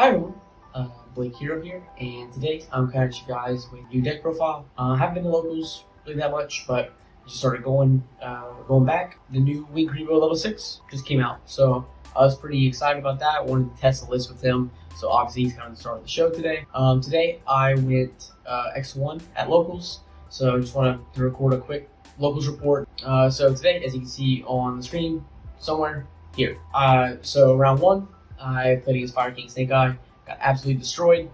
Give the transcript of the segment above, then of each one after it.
Hi everyone, Blake Hero here, and today I'm coming at you guys with a new deck profile. I haven't been to locals really that much, but I just started going back. The new Kuriboh level 6 just came out, so I was pretty excited about that. I wanted to test the list with him, so obviously he's kind of the star of the show today. Today I went X1 at locals, so I just wanted to record a quick locals report. So today, as you can see on the screen somewhere here, so round 1, I played against Fire King Snake Eye, got absolutely destroyed.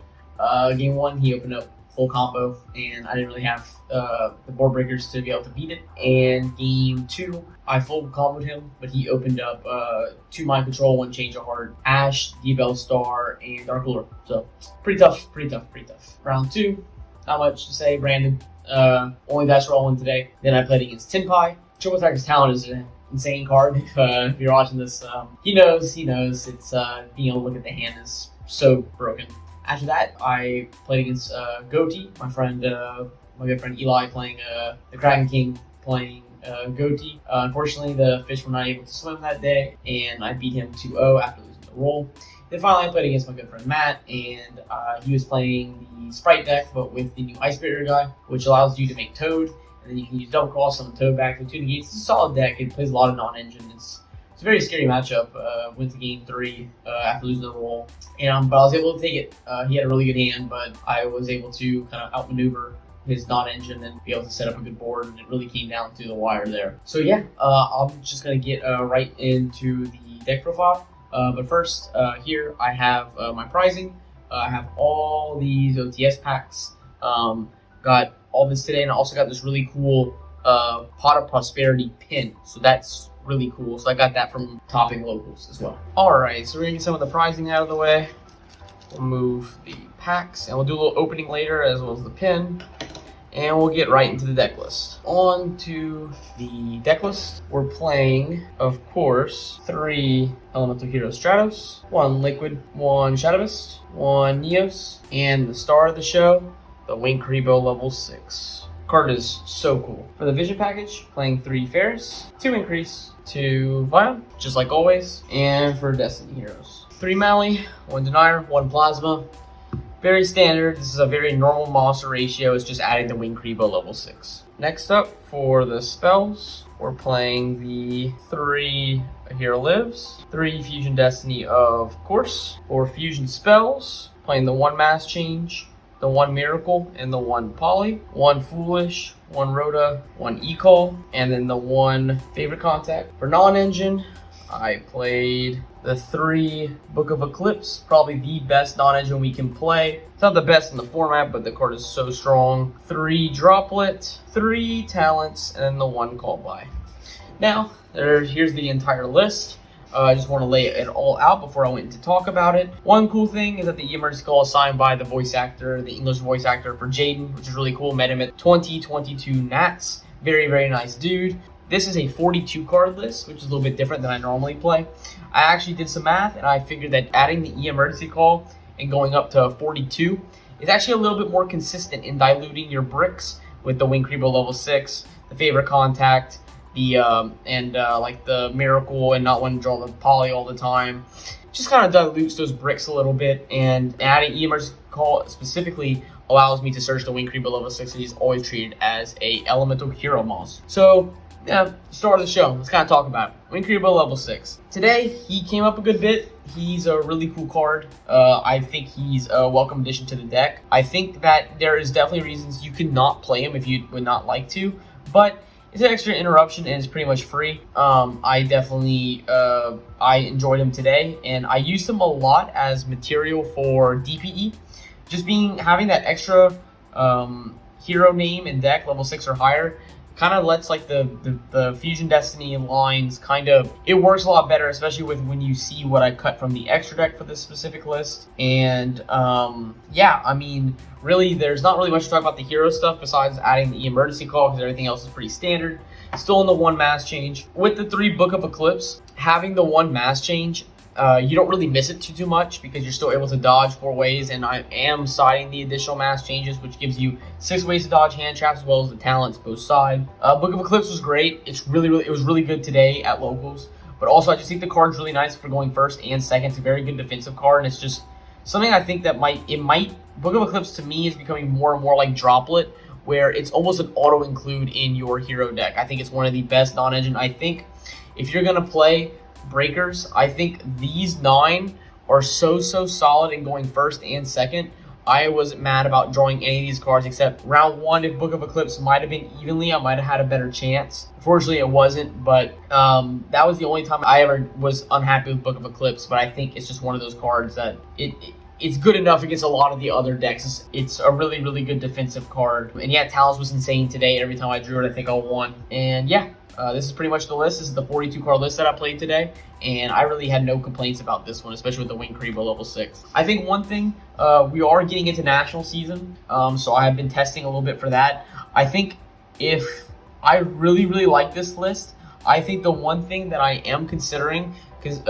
Game 1, he opened up full combo, and I didn't really have the board breakers to be able to beat it. And Game 2, I full comboed him, but he opened up 2 Mind Control, 1 Change of Heart, Ash, Diabell Star, and Dark Lure. So pretty tough. Round 2, not much to say. Brandon, only dice rolling today. Then I played against Tenpai. Triple Attacker's Talent is an insane card. If you're watching this, he knows. It's being able to look at the hand is so broken. After that, I played against Goatee, my good friend Eli playing the Kraken King playing Goatee. Unfortunately, the fish were not able to swim that day, and I beat him 2-0 after losing the roll. Then finally, I played against my good friend Matt, and he was playing the Sprite deck, but with the new Ice Barrier guy, which allows you to make Toad, and then you can use Double Cross on the Toad back for 2 negates. It's a solid deck. It plays a lot of non-engine. It's a very scary matchup. Went to game 3 after losing the roll, and but I was able to take it. He had a really good hand, but I was able to kind of outmaneuver his non-engine and be able to set up a good board, and it really came down to the wire there. So yeah, I'm just gonna get right into the deck profile. But first, here I have my prizing. I have all these OTS packs. Got all this today, and I also got this really cool Pot of Prosperity pin. So that's really cool. So I got that from Topping Locals as well. Alright, so we're gonna get some of the prizing out of the way. We'll move the packs, and we'll do a little opening later as well as the pin. And we'll get right into the deck list. On to the deck list. We're playing, of course, 3 Elemental Hero Stratos, 1 Liquid, 1 Shadowist, 1 Neos, and the star of the show, the Kuriboh level 6. Card is so cool. For the Vision package, playing 3 Fairs, 2 Increase, 2 Vial, just like always. And for Destiny Heroes, 3 Mally, 1 Denier, 1 Plasma. Very standard. This is a very normal monster ratio. It's just adding the Kuriboh level 6. Next up, for the spells, we're playing the 3 Hero Lives, 3 Fusion Destiny, of course. For Fusion spells, playing the 1 Mass Change, the 1 Miracle, and the 1 Poly, 1 Foolish, 1 Rhoda, 1 Ecol, and then the 1 Favorite Contact. For non-engine, I played the 3 Book of Eclipse, probably the best non-engine we can play. It's not the best in the format, but the card is so strong. 3 Droplet, 3 Talents, and then the 1 Call By. Now, here's the entire list. I just want to lay it all out before I went into talk about it. One cool thing is that the emergency call is signed by the voice actor, the English voice actor for Jaden, which is really cool. Met him at 2022 Nats. Very, very nice dude. This is a 42 card list, which is a little bit different than I normally play. I actually did some math, and I figured that adding the emergency call and going up to 42 is actually a little bit more consistent in diluting your bricks with the Kuriboh level 6, the Favorite Contact, like the Miracle, and not wanting to draw the Poly all the time. Just kind of dilutes those bricks a little bit, and adding emergency call specifically allows me to search the Kuriboh level 6, and he's always treated as a elemental hero monster. So yeah, start of the show. Let's kind of talk about it. Kuriboh level 6. Today, he came up a good bit. He's a really cool card. I think he's a welcome addition to the deck. I think that there is definitely reasons you could not play him if you would not like to, but it's an extra interruption and it's pretty much free. I definitely I enjoyed him today, and I used him a lot as material for DPE. Just having that extra hero name in deck level 6 or higher kind of lets like the Fusion Destiny lines it works a lot better, especially with when you see what I cut from the extra deck for this specific list. And yeah, I mean, really there's not really much to talk about the hero stuff besides adding the emergency call, because everything else is pretty standard. Still in the 1 Mass Change. With the 3 Book of Eclipse, having the 1 Mass Change, you don't really miss it too much because you're still able to dodge 4 ways, and I am siding the additional mass changes, which gives you 6 ways to dodge hand traps as well as the talents both side. Book of Eclipse was great. It was really good today at locals, but also I just think the card's really nice for going first and second. It's a very good defensive card, and it's just something I think that Book of Eclipse to me is becoming more and more like Droplet, where it's almost an auto include in your hero deck. I think it's one of the best non-engine. I think if you're gonna play breakers, I think these 9 are so solid in going first and second. I wasn't mad about drawing any of these cards except round 1. If Book of Eclipse might have been evenly, I might have had a better chance. Unfortunately, it wasn't, but that was the only time I ever was unhappy with Book of Eclipse. But I think it's just one of those cards that it's good enough against a lot of the other decks. It's a really good defensive card. And yeah, Talons was insane today. Every time I drew it, I think I won. And yeah, this is pretty much the list. This is the 42 card list that I played today. And I really had no complaints about this one, especially with the Winged Kuriboh level 6. I think one thing, we are getting into national season. So I have been testing a little bit for that. I think if I really like this list, I think the one thing that I am considering, because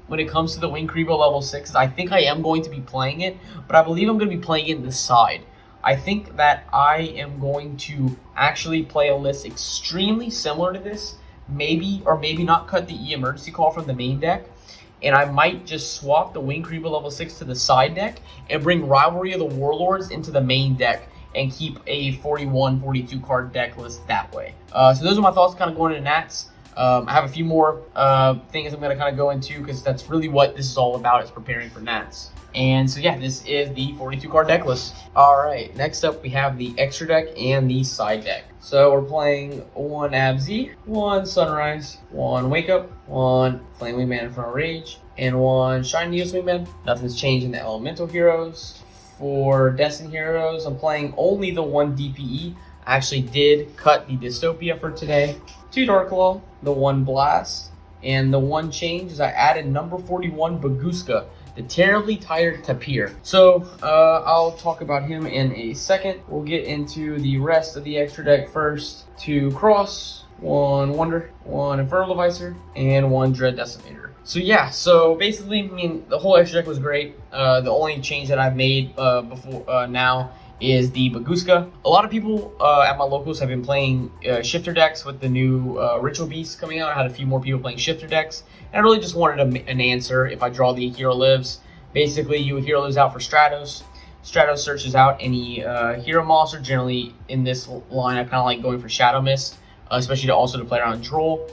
when it comes to the Winged Kuriboh level 6, I think I am going to be playing it, but I believe I'm going to be playing it in the side. I think that I am going to actually play a list extremely similar to this, maybe or maybe not cut the emergency call from the main deck, and I might just swap the Winged Kuriboh level 6 to the side deck and bring Rivalry of the Warlords into the main deck and keep a 42 card deck list that way. So those are my thoughts kind of going into Nats. I have a few more things I'm going to kind of go into because that's really what this is all about, is preparing for Nats. And so yeah, this is the 42 card deck list. Alright, next up we have the extra deck and the side deck. So we're playing 1 Abz, 1 Sunrise, 1 Wake Up, 1 Flame Wingman Infernal Rage, and 1 Shiny Neos Wingman. Nothing's changed in the elemental heroes. For Destiny heroes, I'm playing only the 1 DPE. I actually did cut the Dystopia for today. 2 Dark Claw, the 1 Blast, and the 1 change is I added number 41 Baguska, the Terribly Tired Tapir. So I'll talk about him in a second. We'll get into the rest of the extra deck first. 2 Cross, 1 Wonder, 1 Infernal Devicer, and 1 Dread Decimator. So yeah, so basically, I mean, the whole extra deck was great. The only change that I've made before now is the Baguska. A lot of people at my locals have been playing shifter decks with the new Ritual Beast coming out. I had a few more people playing shifter decks, and I really just wanted an answer if I draw the Hero Lives. Basically, you Hero Lives out for Stratos. Stratos searches out any hero monster. Generally, in this line, I kind of like going for Shadow Mist, especially to play around Droll.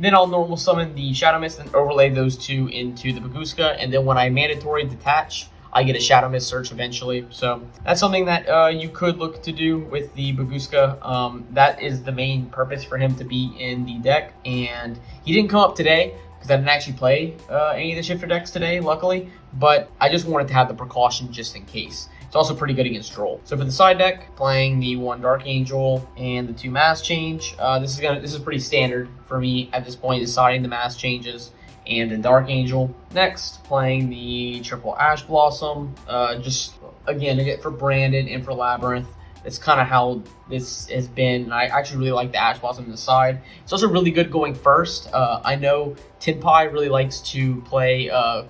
Then I'll normal summon the Shadow Mist and overlay those 2 into the Baguska, and then when I mandatory detach, I get a Shadow Mist search eventually. So that's something that you could look to do with the Baguska. That is the main purpose for him to be in the deck, and he didn't come up today because I didn't actually play any of the shifter decks today, luckily, but I just wanted to have the precaution just in case. It's also pretty good against Droll. So for the side deck, playing the 1 Dark Angel and the 2 Mass Change. This is pretty standard for me at this point, deciding the Mass Changes and the Dark Angel. Next, playing the triple Ash Blossom. Just again for Branded and for Labyrinth. That's kind of how this has been. I actually really like the Ash Blossom on the side. It's also really good going first. I know Tinpie really likes to play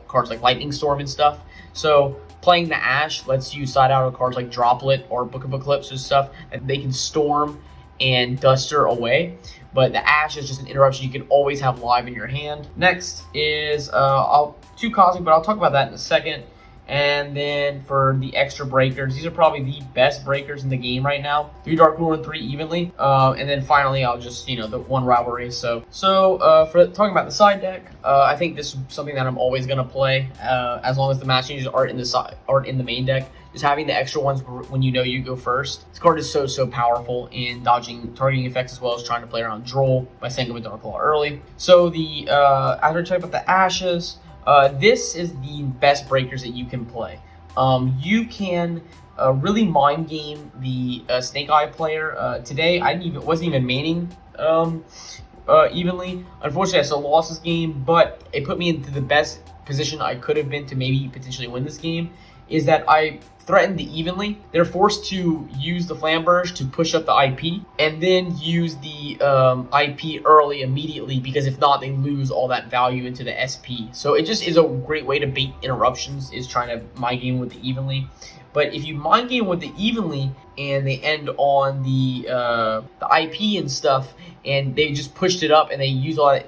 cards like Lightning Storm and stuff. So playing the Ash lets you side out cards like Droplet or Book of Eclipse and stuff that they can storm and Duster away. But the Ash is just an interruption you can always have live in your hand. Next is 2 Cosmic, but I'll talk about that in a second. And then for the extra breakers, these are probably the best breakers in the game right now. 3 Dark Lure and 3 Evenly. And then finally, I'll just, the 1 Rivalry. So for talking about the side deck, I think this is something that I'm always going to play as long as the match changes aren't in the main deck. Just having the extra ones when you go first. This card is so powerful in dodging targeting effects as well as trying to play around Droll by sending with Dark Claw early. So after talking about the Ashes, this is the best breakers that you can play. You can really mind game the Snake Eye player. Today, I wasn't even maining evenly. Unfortunately, I still lost this game, but it put me into the best position I could have been to maybe potentially win this game. Is that I threatened the evenly. They're forced to use the Flamberge to push up the IP, and then use the IP early immediately, because if not, they lose all that value into the SP. So it just is a great way to bait interruptions, is trying to mind game with the evenly. But if you mind game with the evenly and they end on the IP and stuff, and they just pushed it up and they use all that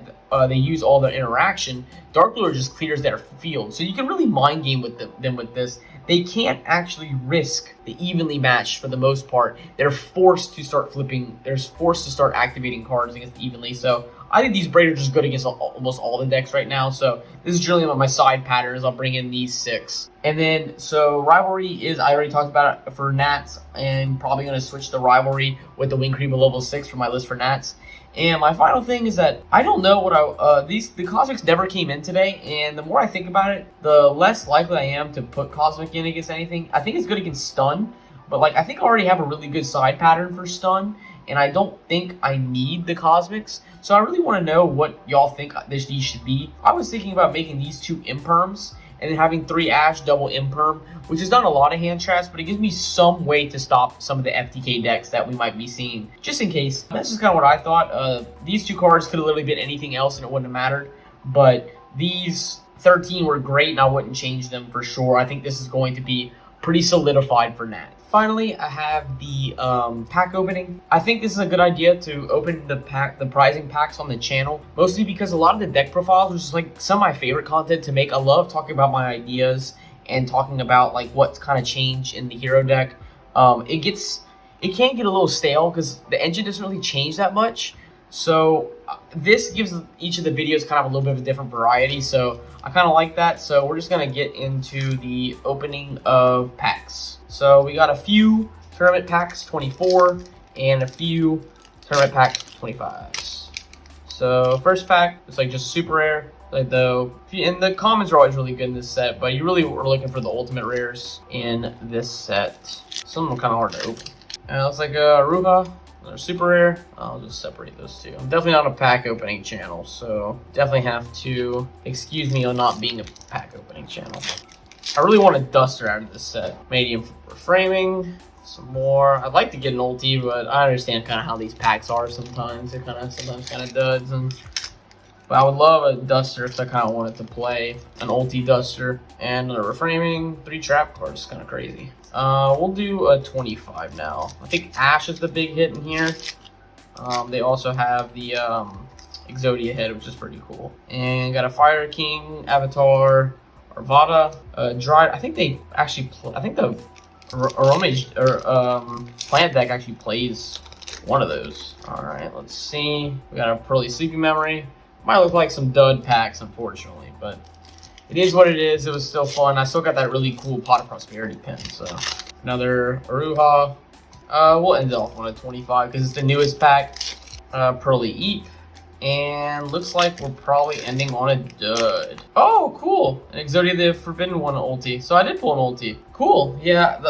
they use all their interaction, Dark Lord just clears their field. So you can really mind game with them with this. They can't actually risk the evenly matched for the most part. They're forced to start flipping. They're forced to start activating cards against evenly. So I think these Braids are just good against almost all the decks right now. So this is generally my side patterns. I'll bring in these 6. And then, so Rivalry is, I already talked about it for Nats, and probably going to switch to Rivalry with the Wing Kuriboh level 6 for my list for Nats. And my final thing is that I don't know what the Cosmics never came in today, and the more I think about it, the less likely I am to put Cosmic in against anything. I think it's good against Stun, but like I think I already have a really good side pattern for Stun, and I don't think I need the Cosmics. So I really want to know what y'all think these should be. I was thinking about making these 2 Imperms, and then having 3 Ash double Imperm, which has done a lot of hand traps, but it gives me some way to stop some of the FTK decks that we might be seeing, just in case. That's just kind of what I thought. These 2 cards could have literally been anything else and it wouldn't have mattered, but these 13 were great and I wouldn't change them for sure. I think this is going to be pretty solidified for Nat. Finally, I have the pack opening. I think this is a good idea to open the prizing packs on the channel, mostly because a lot of the deck profiles, which is like some of my favorite content to make. I love talking about my ideas and talking about like what's kind of changed in the hero deck. It can get a little stale because the engine doesn't really change that much. So this gives each of the videos kind of a little bit of a different variety. So I kind of like that. So we're just gonna get into the opening of packs. So we got a few tournament packs 24 and a few tournament pack 25s. So first pack, it's like just super rare. Like and the commons are always really good in this set, but you really were looking for the ultimate rares in this set. Some of them kind of hard to open. And it looks like Ruha. They're super rare. I'll just separate those 2. I'm definitely not a pack opening channel, so definitely have to excuse me on not being a pack opening channel. I really want a Duster out of this set. Medium for framing. Some more. I'd like to get an ulti, but I understand kind of how these packs are sometimes. They're sometimes kind of duds. But I would love a Duster because I kind of wanted to play an ulti Duster. And a reframing. 3 trap cards. Kind of crazy. We'll do a 25 now. I think Ash is the big hit in here. They also have the Exodia head, which is pretty cool. And got a Fire King, Avatar, Arvada, Dry. I think they actually. I think the Aromage or Plant deck actually plays one of those. All right, let's see. We got a Pearly Sleeping Memory. Might look like some dud packs, unfortunately, but it is what it is. It was still fun. I still got that really cool Pot of Prosperity pin. So another Aruha. We'll end it off on a 25 because it's the newest pack. Pearly Eep. And looks like we're probably ending on a dud. Oh, cool. An Exodia the Forbidden One ulti. So I did pull an ulti. Cool. Yeah,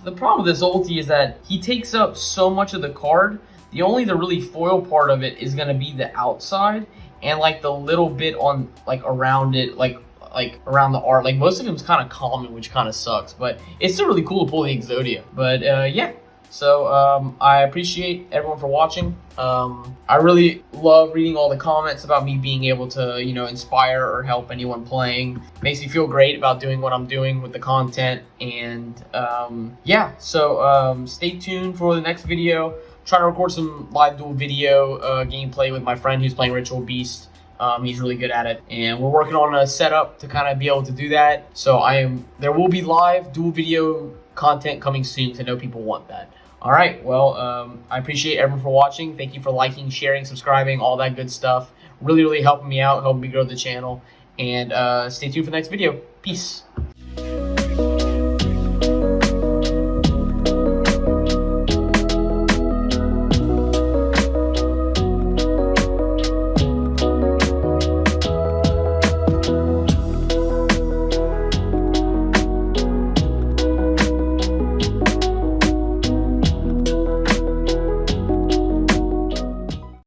the problem with this ulti is that he takes up so much of the card. The really foil part of it is going to be the outside. And like the little bit on like around it, like around the art. Like most of him's kind of common, which kind of sucks. But it's still really cool to pull the Exodia. But yeah. So I appreciate everyone for watching. I really love reading all the comments about me being able to, you know, inspire or help anyone playing. Makes me feel great about doing what I'm doing with the content. And yeah, so stay tuned for the next video. Trying to record some live duel video gameplay with my friend who's playing Ritual Beast. He's really good at it, and we're working on a setup to kind of be able to do that. So there will be live duel video content coming soon, because I know people want that. All right, well, I appreciate everyone for watching. Thank you for liking, sharing, subscribing, all that good stuff. Really, really helping me out, helping me grow the channel. And stay tuned for the next video. Peace.